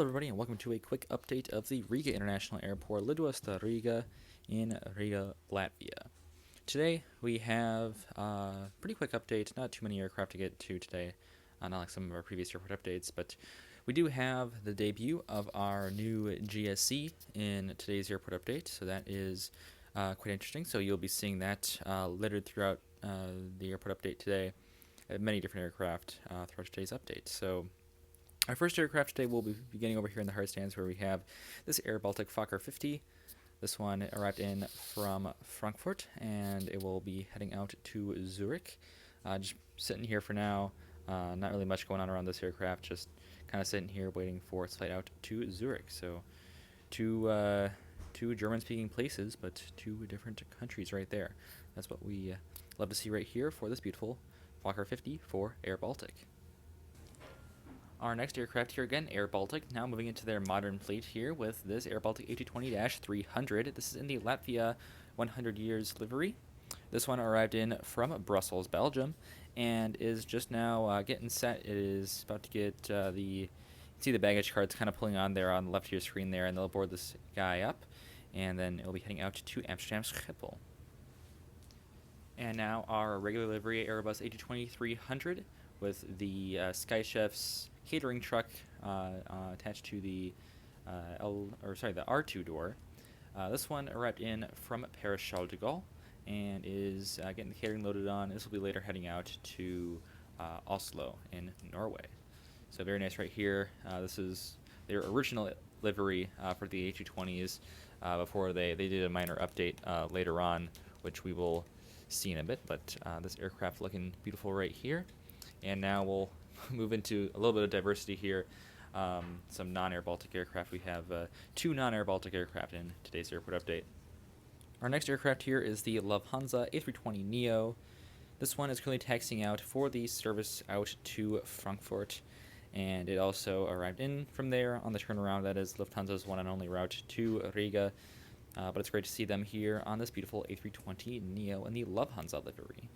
everybody, and welcome to a quick update of the Riga International Airport, Lidosta, Riga, in Riga, Latvia. Today, we have a pretty quick update, not too many aircraft to get to today, not like some of our previous airport updates, but we do have the debut of our new GSE in today's airport update, so that is quite interesting. So you'll be seeing that littered throughout the airport update today, many different aircraft throughout today's update. So our first aircraft today will be beginning over here in the hard stands, where we have this Air Baltic Fokker 50. This one arrived in from Frankfurt, and it will be heading out to Zurich. Just sitting here for now. Not really much going on around this aircraft, just kind of sitting here waiting for its flight out to Zurich. So two German-speaking places, but two different countries right there. That's what we love to see right here for this beautiful Fokker 50 for Air Baltic. Our next aircraft here again, Air Baltic, now moving into their modern fleet here with this Air Baltic A220-300. This is in the Latvia 100 years livery. This one arrived in from Brussels, Belgium, and is just now getting set. It is about to get you see the baggage cards kind of pulling on there on the left of your screen there, and they'll board this guy up, and then it'll be heading out to Amsterdam Schiphol. And now our regular livery Airbus A220-300 with the Sky Chef's catering truck attached to the the R2 door. This one arrived in from Paris Charles de Gaulle and is getting the catering loaded on. This will be later heading out to Oslo in Norway. So very nice right here. This is their original livery for the A220s before they did a minor update later on, which we will see in a bit. But this aircraft looking beautiful right here. And now we'll move into a little bit of diversity here. Some non-Air Baltic aircraft. We have two non-Air Baltic aircraft in today's airport update. Our next aircraft here is the Lufthansa A320neo. This one is currently taxiing out for the service out to Frankfurt, and it also arrived in from there on the turnaround. That is Lufthansa's one and only route to Riga. But it's great to see them here on this beautiful A320neo in the Lufthansa livery.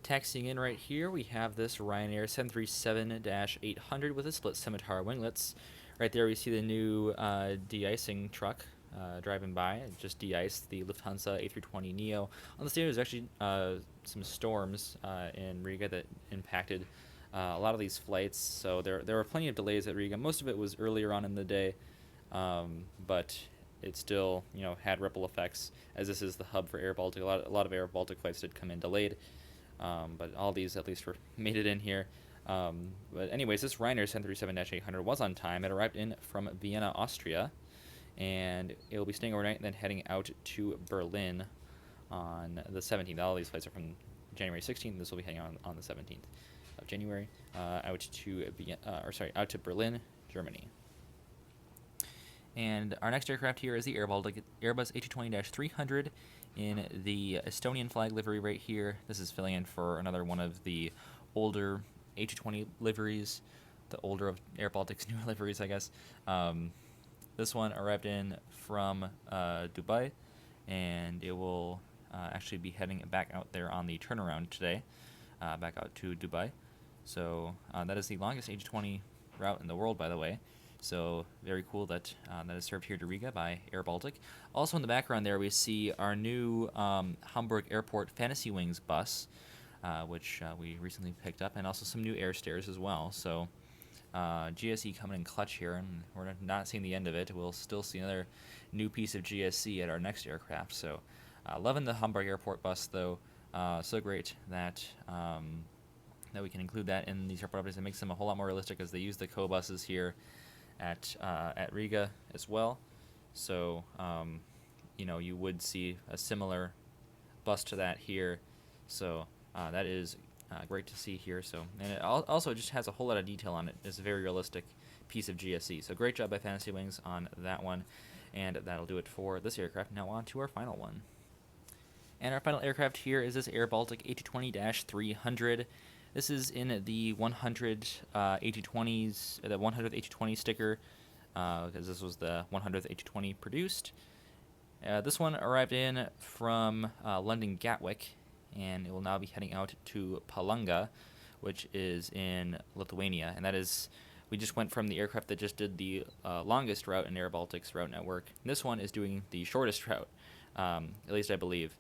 Taxiing in right here, we have this Ryanair 737-800 with a split scimitar winglets. Right there we see the new de-icing truck driving by. It just de-iced the Lufthansa A320neo. On the stadium, there's actually some storms in Riga that impacted a lot of these flights, so there were plenty of delays at Riga. Most of it was earlier on in the day, but it still had ripple effects, as this is the hub for Air Baltic. A lot of Air Baltic flights did come in delayed. But all these at least made it in here. But anyways, this Ryanair 737-800 was on time. It arrived in from Vienna, Austria, and it will be staying overnight and then heading out to Berlin on the 17th. All these flights are from January 16th. This will be heading on the 17th of January out to Berlin, Germany. And our next aircraft here is the Airbus A220-300 in the Estonian flag livery right here. This is filling in for another one of the older A220 liveries, the older of Air Baltic's newer liveries, I guess. This one arrived in from Dubai, and it will actually be heading back out there on the turnaround today, back out to Dubai. So that is the longest A220 route in the world, by the way. So very cool that that is served here to Riga by Air Baltic. Also in the background there we see our new Hamburg Airport Fantasy Wings bus, which we recently picked up, and also some new air stairs as well. So GSE coming in clutch here, and we're not seeing the end of it. We'll still see another new piece of GSE at our next aircraft. So loving the Hamburg Airport bus, though. So great that that we can include that in these airport updates. It makes them a whole lot more realistic, as they use the co-buses here at Riga as well. So you would see a similar bus to that here. So that is great to see here. So, and it also just has a whole lot of detail on it. It's a very realistic piece of GSE. So great job by Fantasy Wings on that one. And that'll do it for this aircraft. Now on to our final one. And our final aircraft here is this Air Baltic A220-300. This is in the 100 A220s, the 100th A220 sticker, because this was the 100th A220 produced. This one arrived in from London Gatwick, and it will now be heading out to Palanga, which is in Lithuania, and that is we just went from the aircraft that just did the longest route in Air Baltic's route network. This one is doing the shortest route, at least I believe.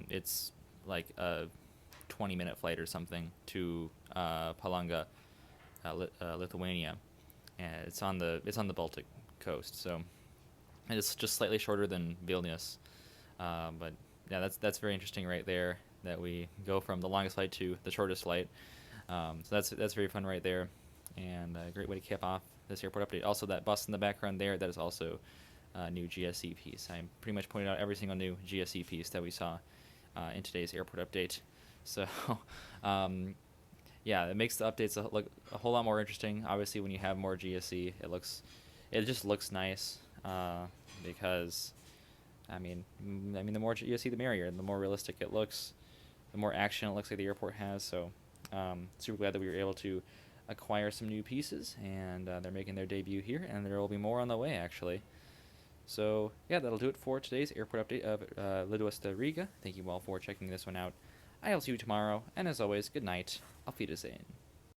It's like a 20-minute flight or something to Palanga, Lithuania, and it's on the Baltic coast. So it's just slightly shorter than Vilnius, but yeah, that's very interesting right there. That we go from the longest flight to the shortest flight. So that's very fun right there, and a great way to cap off this airport update. Also, that bus in the background there, that is also a new GSE piece. I pretty much pointed out every single new GSE piece that we saw in today's airport update. So, yeah, it makes the updates look a whole lot more interesting. Obviously, when you have more GSE, it just looks nice because, I mean, the more GSE, the merrier. The more realistic it looks, the more action it looks like the airport has. So, super glad that we were able to acquire some new pieces, and they're making their debut here, and there will be more on the way, actually. So, yeah, that'll do it for today's airport update of Lidosta, Riga. Thank you all for checking this one out. I'll see you tomorrow, and as always, good night. Auf Wiedersehen.